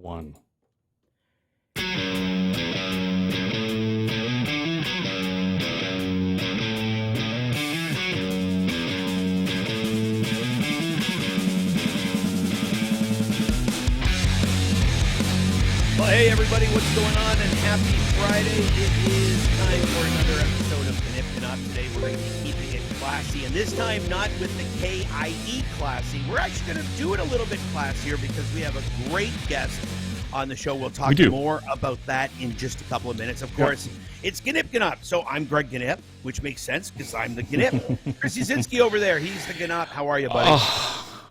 one. Well, hey everybody, what's going on? And happy Friday. It is time for another episode of Gnyp Gnop. Today we're going to be keeping it classy, and this time not with the K-I-E classy. We're actually going to do it a little bit classier because we have a great guest on the show. We'll talk more about that in just a couple of minutes. Of course, it's Gnyp Gnop. So I'm Greg Gnyp, which makes sense because I'm the Gnyp. Chris Yasinski over there, he's the Gnop. How are you, buddy?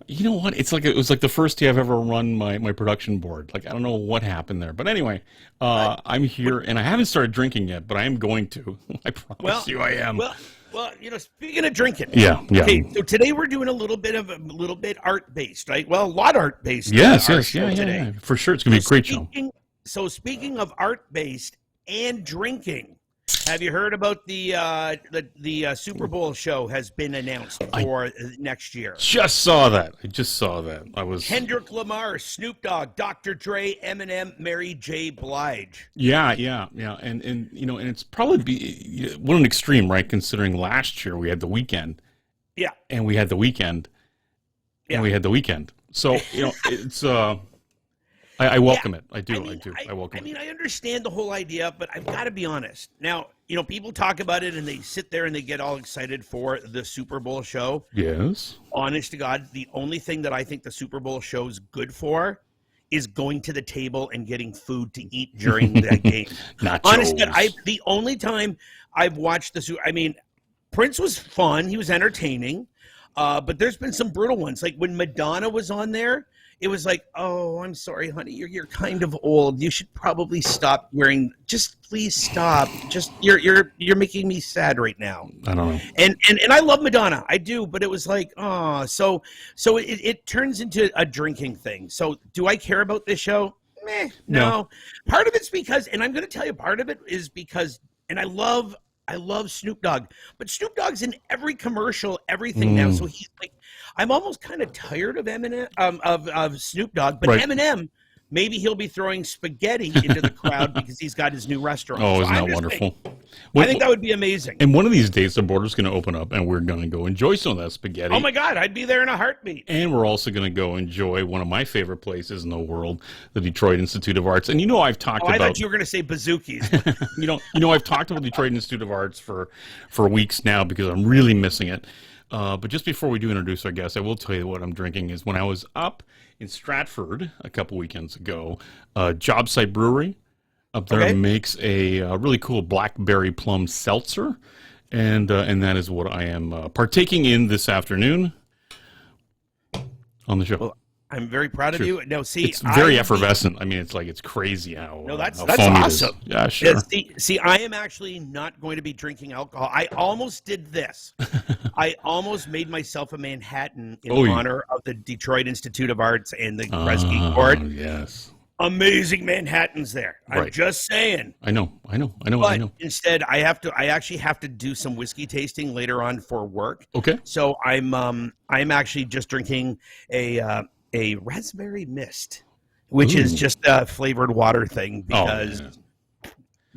You know what? It was like the first day I've ever run my production board. Like, I don't know what happened there. But anyway, I'm here, and I haven't started drinking yet, but I am going to. I promise you I am. Well, speaking of drinking. Yeah. Okay, so today we're doing a little bit art-based, right? Well, a lot art-based. Yes. Yeah. For sure. It's going to be a great show. So speaking of art-based and drinking, have you heard about the Super Bowl show has been announced for next year? Just saw that. I just saw that. Kendrick Lamar, Snoop Dogg, Dr. Dre, Eminem, Mary J. Blige. Yeah. And and it's probably what an extreme, right? Considering last year we had The Weeknd. Yeah. And we had The Weeknd. Yeah. And we had The Weeknd. So, it's I welcome it. I do. I welcome it. I mean, I understand the whole idea, but I've got to be honest. Now, people talk about it and they sit there and they get all excited for the Super Bowl show. Yes. Honest to God, the only thing that I think the Super Bowl show is good for is going to the table and getting food to eat during that game. Honest to God, the only time I've watched Prince was fun. He was entertaining. But there's been some brutal ones. Like when Madonna was on there, it was like, oh, I'm sorry, honey, you're kind of old. You should probably stop wearing. Just please stop. Just you're making me sad right now. I don't know. And I love Madonna, I do, but it was like, oh, so it turns into a drinking thing. So do I care about this show? No. Part of it's because, and I'm going to tell you, part of it is because, and I love Snoop Dogg, but Snoop Dogg's in every commercial, everything now. So he's like, I'm almost kind of tired of Eminem, of Snoop Dogg, but Eminem, maybe he'll be throwing spaghetti into the crowd because he's got his new restaurant. Oh, isn't that wonderful? I think that would be amazing. And one of these days, the border's going to open up, and we're going to go enjoy some of that spaghetti. Oh my God, I'd be there in a heartbeat. And we're also going to go enjoy one of my favorite places in the world, the Detroit Institute of Arts. And I've talked about. I thought you were going to say bazookies. I've talked about the Detroit Institute of Arts for weeks now because I'm really missing it. But just before we do introduce our guest, I will tell you what I'm drinking is when I was up in Stratford a couple weekends ago, Job Site Brewery up there makes a really cool blackberry plum seltzer, and that is what I am partaking in this afternoon on the show. Well, I'm very proud of you. No, see, it's very effervescent. I mean, it's crazy how that's how awesome. Yeah, sure. See, I am actually not going to be drinking alcohol. I almost did this. I almost made myself a Manhattan in honor of the Detroit Institute of Arts and the Kresge Court. Yes. Amazing Manhattans there. I'm just saying. I know. But instead, I actually have to do some whiskey tasting later on for work. Okay. So I'm actually just drinking a raspberry mist, which is just a flavored water thing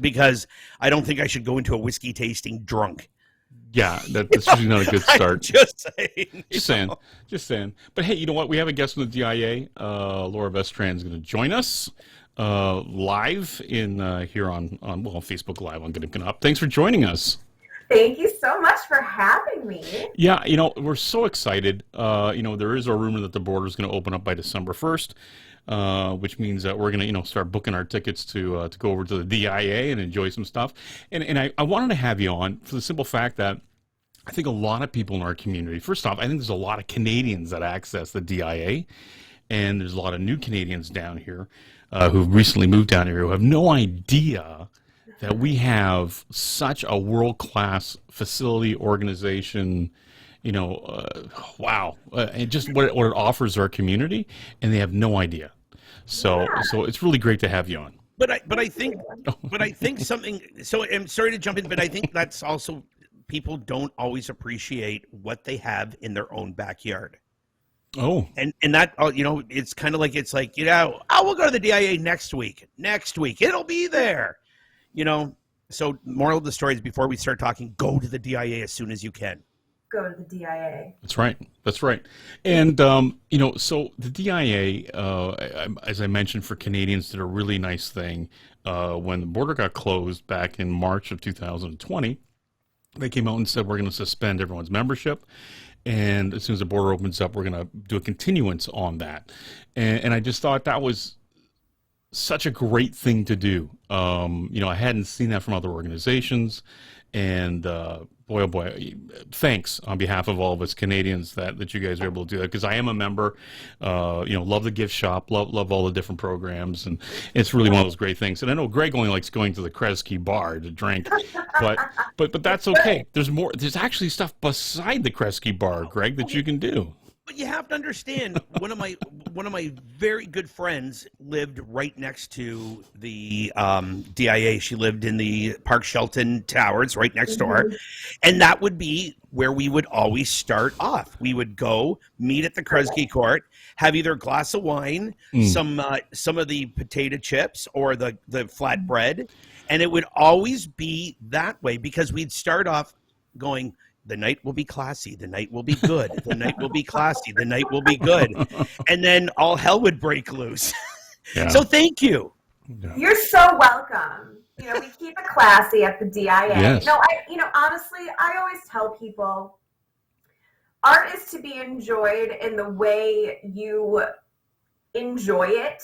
because I don't think I should go into a whiskey tasting drunk. Yeah, that's usually not a good start. Just saying. But hey, you know what? We have a guest from the DIA. Laura Vestrand is going to join us live in here on Facebook Live on Gnyp Gnop. Thanks for joining us. Thank you so much for having me. Yeah, we're so excited. There is a rumor that the border is going to open up by December 1st, which means that we're going to, start booking our tickets to go over to the DIA and enjoy some stuff. And I wanted to have you on for the simple fact that I think a lot of people in our community, first off, I think there's a lot of Canadians that access the DIA, and there's a lot of new Canadians down here who've recently moved down here who have no idea that we have such a world-class facility organization, and just what it offers our community, and they have no idea. So it's really great to have you on. But I think something. So I'm sorry to jump in, but I think that's also people don't always appreciate what they have in their own backyard. And that, it's kind of like, we'll go to the DIA next week. It'll be there. So moral of the story is, before we start talking, go to the DIA as soon as you can. Go to the DIA. That's right. And, so the DIA, as I mentioned, for Canadians, did a really nice thing. When the border got closed back in March of 2020, they came out and said, we're going to suspend everyone's membership. And as soon as the border opens up, we're going to do a continuance on that. And I just thought that was such a great thing to do. I hadn't seen that from other organizations. And boy, oh boy, thanks on behalf of all of us Canadians that you guys are able to do that, because I am a member. Love the gift shop, love all the different programs, and it's really one of those great things. And I know Greg only likes going to the Kresge bar to drink, but that's okay. There's more. There's actually stuff beside the Kresge bar, Greg, that you can do. But you have to understand, one of my very good friends lived right next to the DIA. She lived in the Park Shelton Towers, right next door, and that would be where we would always start off. We would go meet at the Kresge Court, have either a glass of wine, some of the potato chips, or the flatbread, and it would always be that way, because we'd start off going, the night will be classy. The night will be good. The night will be classy. The night will be good. And then all hell would break loose. Yeah. So thank you. Yeah. You're so welcome. We keep it classy at the DIA. Yes. Honestly, I always tell people, art is to be enjoyed in the way you enjoy it.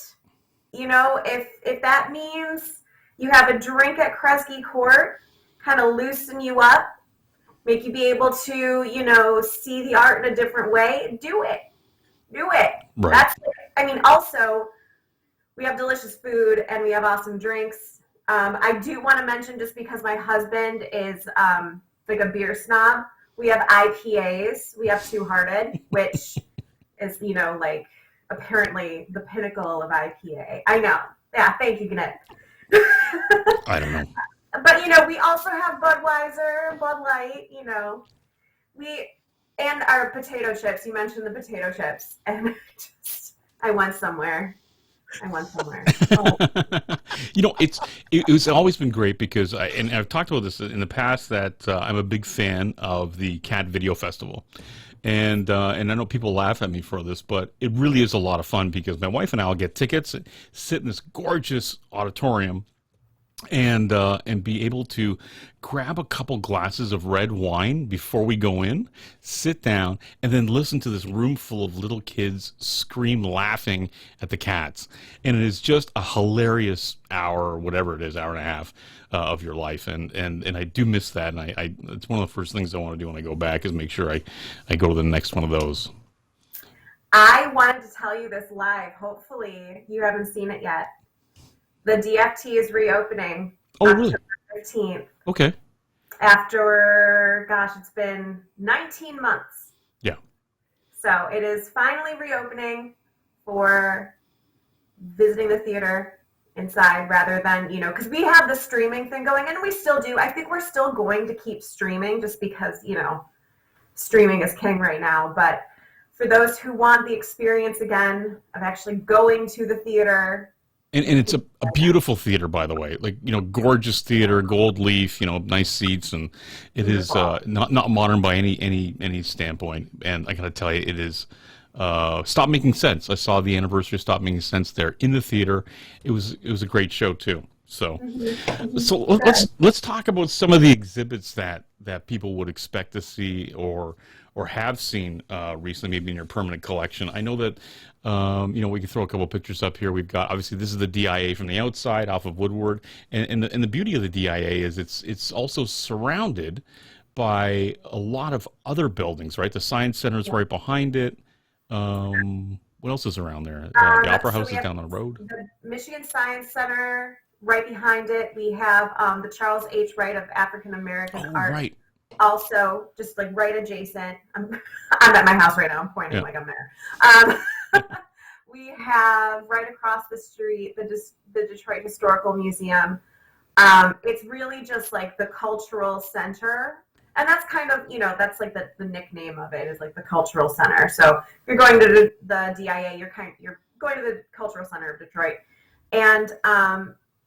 If that means you have a drink at Kresge Court, kind of loosen you up, make you be able to, see the art in a different way, do it. Right. That's it. Also, we have delicious food and we have awesome drinks. I do want to mention, just because my husband is like a beer snob, we have IPAs. We have Two Hearted, which is, apparently the pinnacle of IPA. I know. Yeah, thank you, Gnyp. I don't know. But, we also have Budweiser, Bud Light, and our potato chips. You mentioned the potato chips, and I went somewhere. Oh. It's always been great, because and I've talked about this in the past, that I'm a big fan of the Cat Video Festival. And I know people laugh at me for this, but it really is a lot of fun, because my wife and I will get tickets, sit in this gorgeous auditorium, and be able to grab a couple glasses of red wine before we go in, sit down, and then listen to this room full of little kids scream laughing at the cats. And it is just a hilarious hour, or whatever it is, hour and a half of your life. And I do miss that. And I it's one of the first things I want to do when I go back, is make sure I go to the next one of those. I wanted to tell you this live. Hopefully you haven't seen it yet. The Dft Is Reopening. Oh, really? October 13th. Okay. After, it's been 19 months. Yeah. So it is finally reopening for visiting the theater inside, rather than, because we have the streaming thing going, and we still do. I think we're still going to keep streaming, just because, streaming is king right now. But for those who want the experience again of actually going to the theater. And it's a beautiful theater, by the way. Gorgeous theater, gold leaf, nice seats, and it is not modern by any standpoint. And I got to tell you, it is Stop Making Sense. I saw the anniversary of Stop Making Sense there in the theater. It was a great show too. So let's talk about some of the exhibits that people would expect to see or have seen recently, maybe in your permanent collection. I know that we can throw a couple pictures up here. We've got, obviously, this is the DIA from the outside off of Woodward, and the beauty of the DIA is it's also surrounded by a lot of other buildings, right? The Science Center is right behind it. What else is around there? The Opera House is down the road. The Michigan Science Center right behind it. We have the Charles H. Wright of African American Art. Right. Also, just right adjacent. I'm at my house right now. I'm pointing like I'm there. We have right across the street the Detroit Historical Museum. It's really just the cultural center and that's kind of, that's like the nickname of it is like the cultural center. So if you're going to the DIA, you're going to the cultural center of Detroit. And,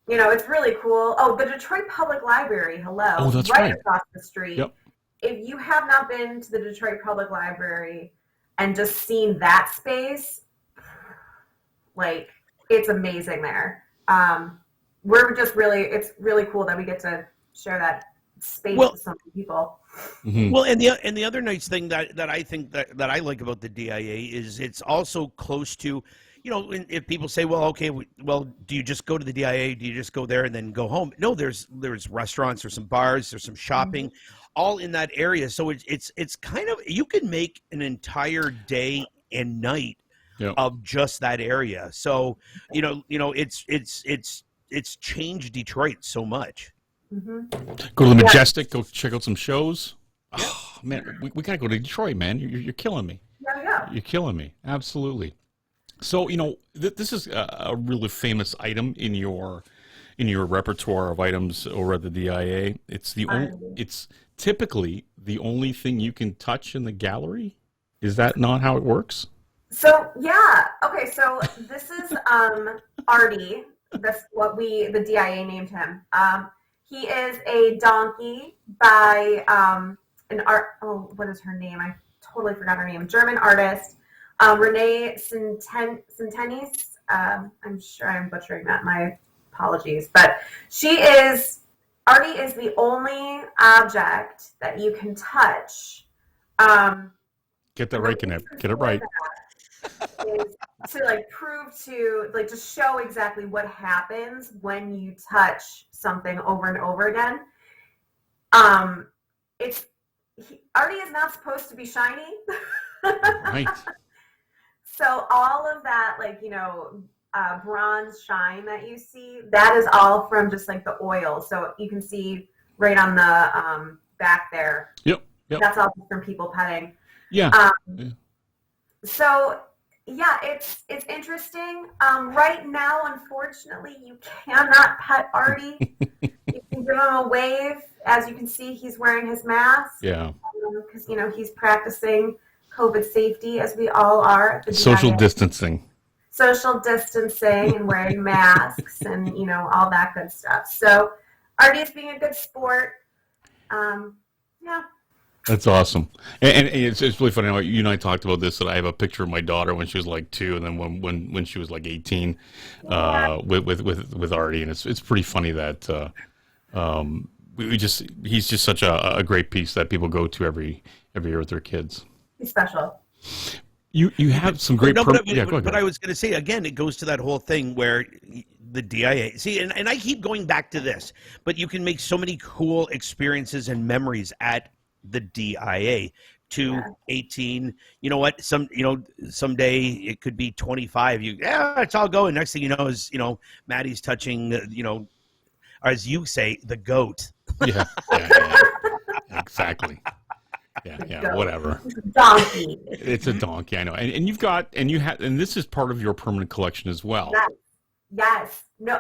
it's really cool. Oh, the Detroit Public Library. Hello. Oh, that's right. Across the street. Yep. If you have not been to the Detroit Public Library and just seen that space, like, it's amazing there. It's really cool that we get to share that space with so many people. Mm-hmm. Well, and the other nice thing that I think that I like about the DIA is it's also close to, if people say, well, okay, do you just go to the DIA? Do you just go there and then go home? No, there's restaurants, there's some bars, there's some shopping, all in that area. So it's kind of, you can make an entire day and night of just that area. So, it's changed Detroit so much. Mm-hmm. Go to the Majestic, go check out some shows. Oh, man, we got to go to Detroit, man. You're killing me. Yeah. You're killing me. Absolutely. So, this is a really famous item in your repertoire of items over at the DIA. It's typically the only thing you can touch in the gallery. Is that not how it works? So, yeah. Okay, so this is Artie. That's what the DIA named him. He is a donkey by what is her name? I totally forgot her name. German artist, Renee Centenis. I'm sure I'm butchering that. My apologies. But Artie is the only object that you can touch. Get that right, Gnip. Get it right. Is to prove to show exactly what happens when you touch something over and over again. Artie is not supposed to be shiny. Right. So all of that, bronze shine that you see, that is all from just the oil. So you can see right on the back there. Yep. That's all from people petting. Yeah. So yeah, it's interesting. Right now, unfortunately, you cannot pet Artie. You can give him a wave. As you can see, he's wearing his mask. Yeah. Because he's practicing COVID safety, as we all are. At the Social DIA. distancing. Social distancing and wearing masks and all that good stuff. So Artie is being a good sport. Yeah. That's awesome, and it's really funny. You and I talked about this. That I have a picture of my daughter when she was 2, and then when she was 18, with Artie, and it's pretty funny that he's just such a great piece that people go to every year with their kids. He's special. You have some great. But I was going to say again, it goes to that whole thing where the DIA. See, and I keep going back to this, but you can make so many cool experiences and memories at the DIA. 18. You know what? Someday it could be 25. It's all going. Next thing you know is Maddie's touching. As you say, the goat. Yeah. Exactly. Yeah, whatever. It's a donkey. It's a donkey, I know. And this is part of your permanent collection as well. Yes. No,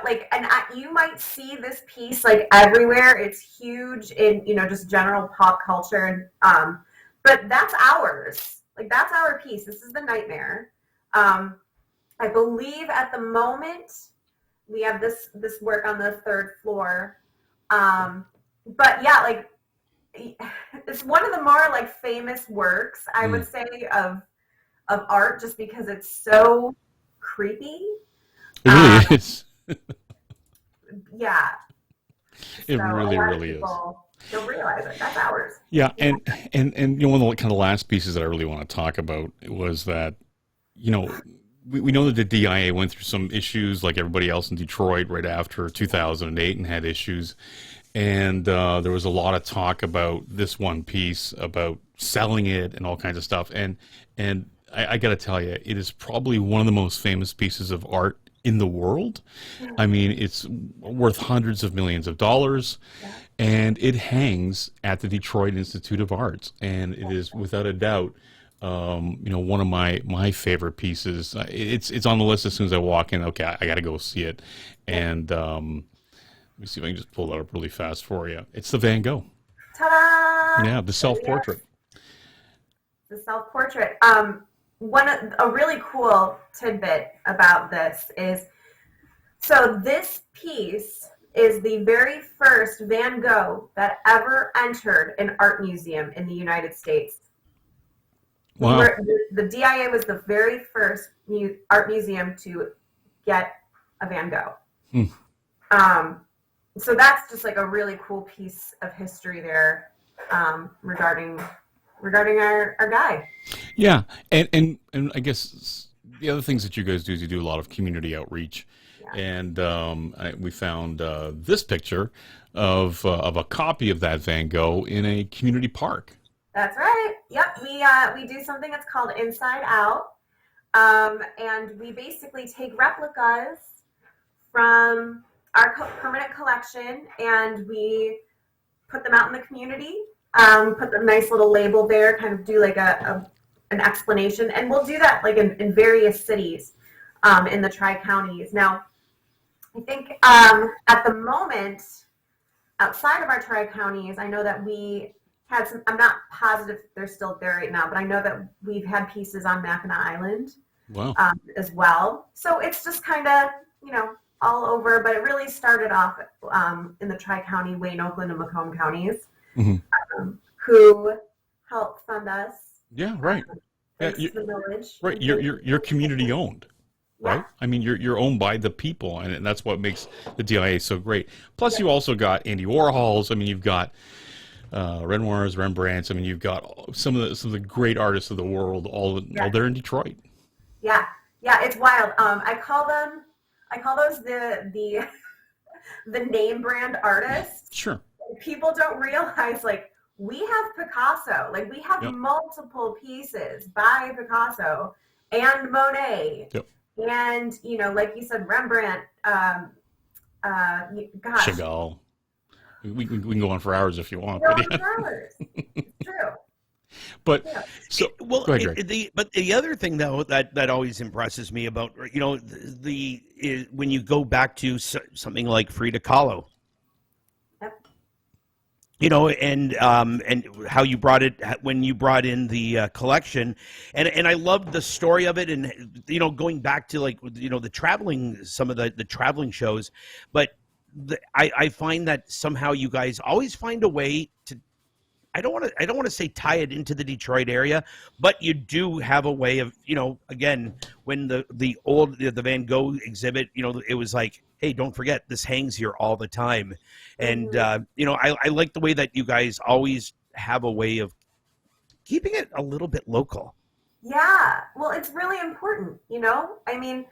you might see this piece everywhere. It's huge in, just general pop culture. But that's ours. That's our piece. This is the Nightmare. I believe at the moment we have this work on the 3rd floor. But yeah, it's one of the more famous works, I would say, of art, just because it's so creepy. It really is. Yeah. It really is. Don't realize it. That's ours. Yeah, and one of the kind of last pieces that I really want to talk about was that, we know that the DIA went through some issues like everybody else in Detroit right after 2008 and had issues. And there was a lot of talk about this one piece, about selling it and all kinds of stuff. And I got to tell you, it is probably one of the most famous pieces of art in the world. I mean, it's worth hundreds of millions of dollars, and it hangs at the Detroit Institute of Arts. And it is, without a doubt, one of my favorite pieces. It's on the list as soon as I walk in. Okay, I got to go see it. And let me see if I can just pull that up really fast for you. It's the Van Gogh. Ta-da! Yeah, the self-portrait. The self-portrait. A really cool tidbit about this is, so this piece is the very first Van Gogh that ever entered an art museum in the United States. Wow. The DIA was the very first art museum to get a Van Gogh. So that's just like a really cool piece of history there, regarding our guy. Yeah, and I guess the other things that you guys do is you do a lot of community outreach, and we found this picture of a copy of that Van Gogh in a community park. That's right. Yep, we do something that's called Inside Out, and we basically take replicas from our permanent collection, and we put them out in the community. Put the nice little label there, kind of do like an explanation, and we'll do that like in various cities in the Tri-Counties. Now, I think at the moment, outside of our Tri-Counties, I know that we had some, I'm not positive they're still there right now, but I know that we've had pieces on Mackinac Island. Wow. As well. So it's just kind of, all over, but it really started off in the Tri-County, Wayne, Oakland, and Macomb counties, who helped fund us. Yeah, right. The village. Right. You're community owned. Right? Yeah. I mean, you're owned by the people, and that's what makes the DIA so great. Plus, you also got Andy Warhols. I mean, you've got Renoirs, Rembrandts. I mean, you've got some of the great artists of the world all there in Detroit. Yeah, it's wild. I call those the name brand artists. Sure. People don't realize, like, we have Picasso. Like, we have multiple pieces by Picasso and Monet. Yep. And, like you said, Rembrandt, Chagall. We can go on for hours if you want. For hours. It's true. But go ahead, Greg. But the other thing though that always impresses me about is when you go back to something like Frida Kahlo, and how you brought it when you brought in the collection, and I loved the story of it, and going back to the traveling, some of the traveling shows, but I find that somehow you guys always find a way to. I don't want to say tie it into the Detroit area, but you do have a way of, again, when the Van Gogh exhibit, it was like, hey, don't forget this hangs here all the time. And, I like the way that you guys always have a way of keeping it a little bit local. Yeah. Well, it's really important, I mean,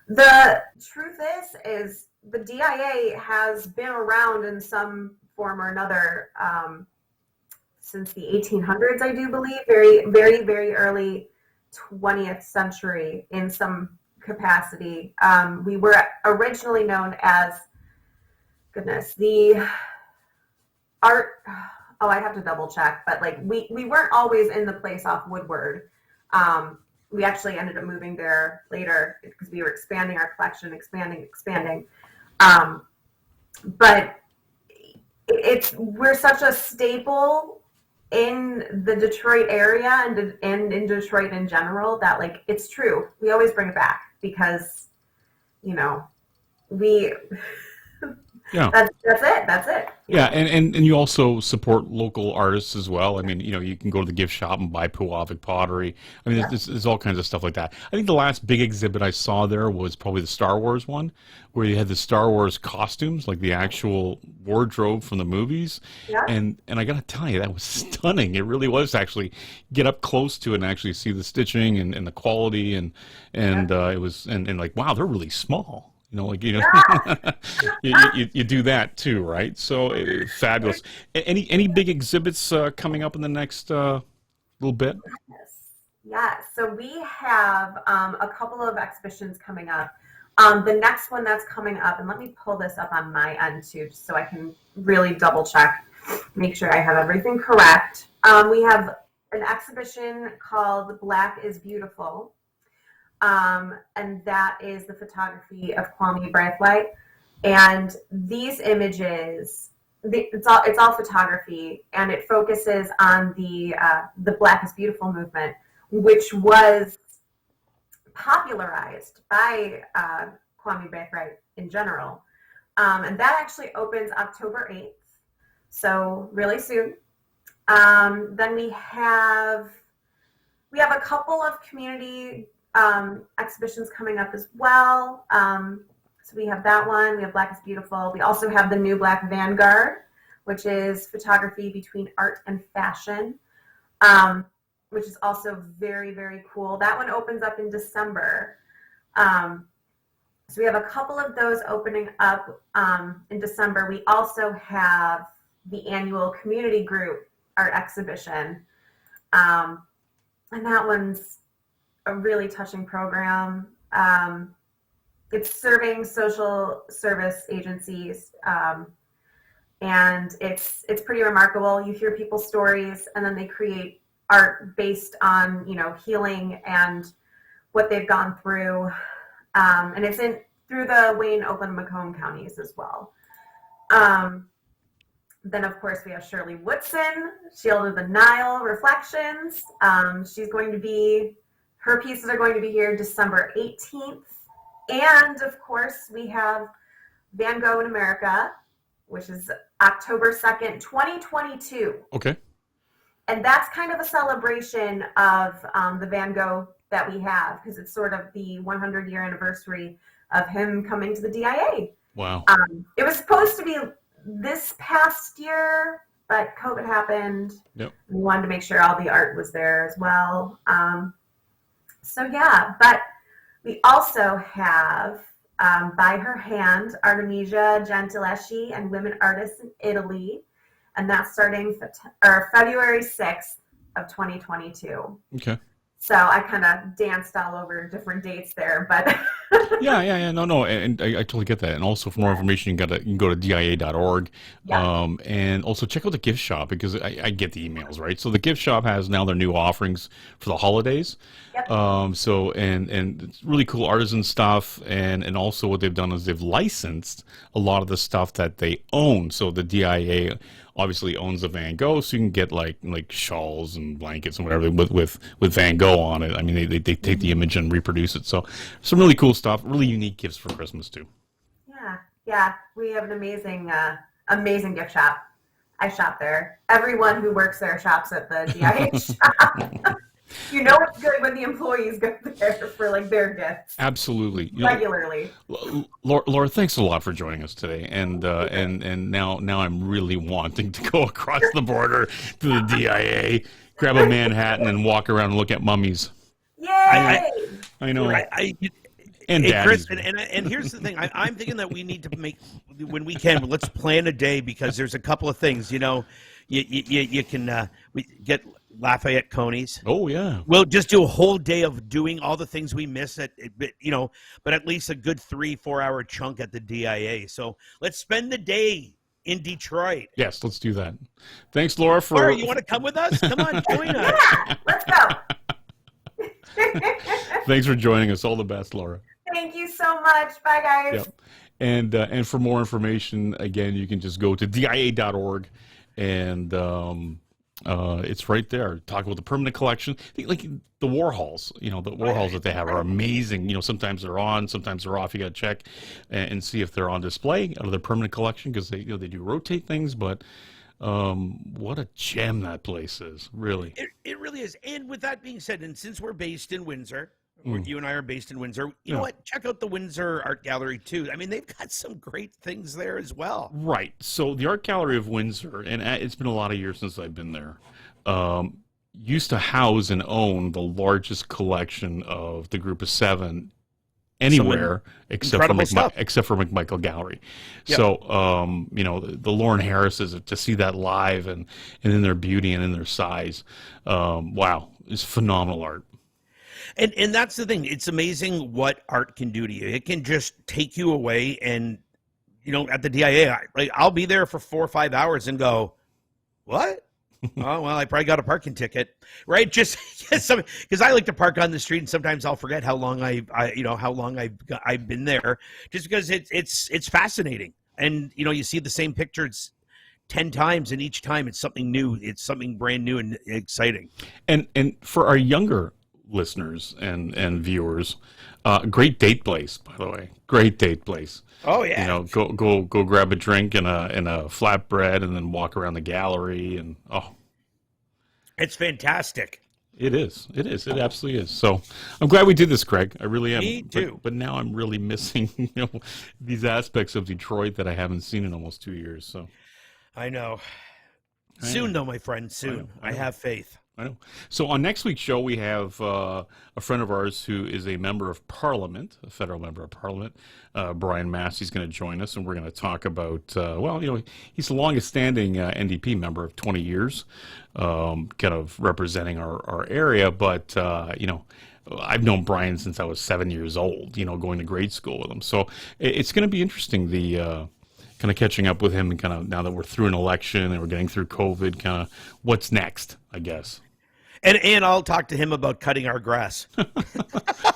the truth is the DIA has been around in some form or another, since the 1800s, I do believe, very, very, very early 20th century in some capacity. We were originally known as, the art, I have to double check, but we weren't always in the place off Woodward. We actually ended up moving there later because we were expanding our collection, expanding. But we're such a staple in the Detroit area and in Detroit in general that it's true. We always bring it back because, we that's it. Yeah, and you also support local artists as well. I mean, you can go to the gift shop and buy Puhavik pottery. I mean, there's all kinds of stuff like that. I think the last big exhibit I saw there was probably the Star Wars one, where you had the Star Wars costumes, like the actual wardrobe from the movies. Yeah. And I got to tell you, that was stunning. It really was, to actually get up close to it and actually see the stitching and the quality and it was and wow, they're really small. You do that too, right? So fabulous. Any big exhibits coming up in the next little bit? Yes. So we have a couple of exhibitions coming up. The next one that's coming up, and let me pull this up on my end too, so I can really double check, make sure I have everything correct. We have an exhibition called Black is Beautiful. And that is the photography of Kwame Brathwaite. And these images it's all photography, and it focuses on the Black is Beautiful movement, which was popularized by Kwame Bankright in general. And that actually opens October 8th, so really soon. Then we have a couple of community exhibitions coming up as well. So we have that one. We have Black is Beautiful. We also have the New Black Vanguard, which is photography between art and fashion, which is also very, very cool. That one opens up in December. So we have a couple of those opening up in December. We also have the annual community group art exhibition. And that one's a really touching program. It's serving social service agencies. And it's pretty remarkable. You hear people's stories, and then they create art based on, healing and what they've gone through. And it's through the Wayne, Oakland, Macomb counties as well. Then, of course, we have Shirley Woodson, Shield of the Nile Reflections. Her pieces are going to be here December 18th. And, of course, we have Van Gogh in America, which is October 2nd, 2022. Okay. And that's kind of a celebration of the Van Gogh that we have, because it's sort of the 100-year anniversary of him coming to the DIA. Wow. It was supposed to be this past year, but COVID happened. Yep. We wanted to make sure all the art was there as well. But we also have By Her Hand, Artemisia Gentileschi and Women Artists in Italy. And that's starting February 6th of 2022. Okay. So I kind of danced all over different dates there, but yeah. No, and I totally get that. And also, for more information, you can go to dia.org, and also check out the gift shop, because I get the emails, right? So the gift shop has now their new offerings for the holidays. Yep. So it's really cool artisan stuff, and also what they've done is they've licensed a lot of the stuff that they own. So the DIA obviously owns the Van Gogh, so you can get like shawls and blankets and whatever with Van Gogh on it. I mean, they take the image and reproduce it. So some really cool stuff, really unique gifts for Christmas too. Yeah. We have an amazing gift shop. I shop there. Everyone who works there shops at the DIA shop. You know it's good when the employees go there for their gifts. Absolutely. Regularly. Laura, thanks a lot for joining us today. And now I'm really wanting to go across the border to the DIA, grab a Manhattan, and walk around and look at mummies. Yay! I know. And Chris, and here's the thing. I'm thinking that we need to when we can, let's plan a day, because there's a couple of things. You can we get Lafayette Conies. Oh yeah. We'll just do a whole day of doing all the things we miss but at least a good 3-4 hour chunk at the DIA. So let's spend the day in Detroit. Yes, let's do that. Thanks, Laura. Laura, you want to come with us? Come on, join us. Yeah, let's go. Thanks for joining us. All the best, Laura. Thank you so much. Bye, guys. Yep. And for more information, again, you can just go to dia.org, and it's right there. Talk about the permanent collection, like the Warhols. The Warhols that they have are amazing. Sometimes they're on, sometimes they're off. You got to check and see if they're on display out of their permanent collection, because they do rotate things. But what a gem that place is, really. It really is. And with that being said, and since we're based in Windsor. You and I are based in Windsor. You know what? Check out the Windsor Art Gallery, too. I mean, they've got some great things there as well. Right. So the Art Gallery of Windsor, and it's been a lot of years since I've been there, used to house and own the largest collection of the Group of Seven anywhere except for McMichael Gallery. Yep. So, the Lauren Harrises, to see that live and in their beauty and in their size, wow, it's phenomenal art. And that's the thing. It's amazing what art can do to you. It can just take you away. And, at the DIA, I'll be there for 4 or 5 hours and go, what? Oh, well, I probably got a parking ticket, right? Just because I like to park on the street, and sometimes I'll forget how long I've been there, just because it's fascinating. And, you see the same pictures 10 times, and each time it's something new. It's something brand new and exciting. And for our younger listeners and viewers, great date place, by the way. Great date place. Oh yeah. You know, go grab a drink and a flatbread, and then walk around the gallery, and it's fantastic. It is. It absolutely is. So I'm glad we did this, Craig. I really am. Me too. But now I'm really missing, these aspects of Detroit that I haven't seen in almost 2 years. So I know. Soon, though, my friend. Soon. I have faith. I know. So on next week's show, we have a friend of ours who is a member of Parliament, a federal member of Parliament. Brian Massey's going to join us, and we're going to talk about, he's the longest-standing NDP member of 20 years, kind of representing our area. But, I've known Brian since I was 7 years old, going to grade school with him. So it's going to be interesting, kind of catching up with him, and kind of now that we're through an election and we're getting through COVID, kind of what's next, I guess. And I'll talk to him about cutting our grass.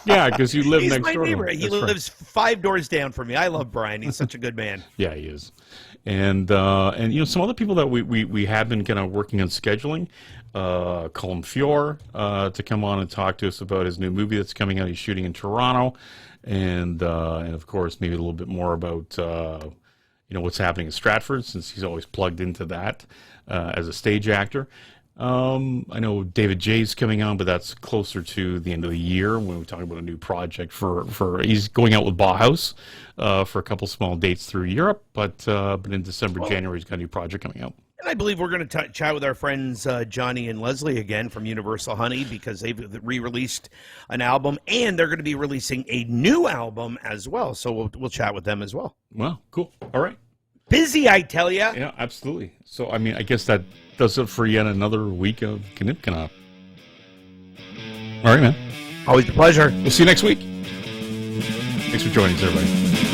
Yeah, because you live He's next my door. neighbor. He lives 5 doors down from me. I love Brian. He's such a good man. Yeah, he is. And some other people that we have been kind of working on scheduling. Colm Fior to come on and talk to us about his new movie that's coming out. He's shooting in Toronto, and of course maybe a little bit more about what's happening in Stratford, since he's always plugged into that as a stage actor. I know David J's coming on, but that's closer to the end of the year when we talk about a new project for he's going out with Bauhaus for a couple small dates through Europe, but in December, January, he's got a new project coming out. And I believe we're going to chat with our friends Johnny and Leslie again from Universal Honey, because they've re-released an album, and they're going to be releasing a new album as well. So we'll chat with them as well. Wow, cool. All right. Busy, I tell you. Yeah, absolutely. So, I mean, I guess that does it for yet another week of Gnyp Gnop. All right, man. Always a pleasure. We'll see you next week. Thanks for joining us, everybody.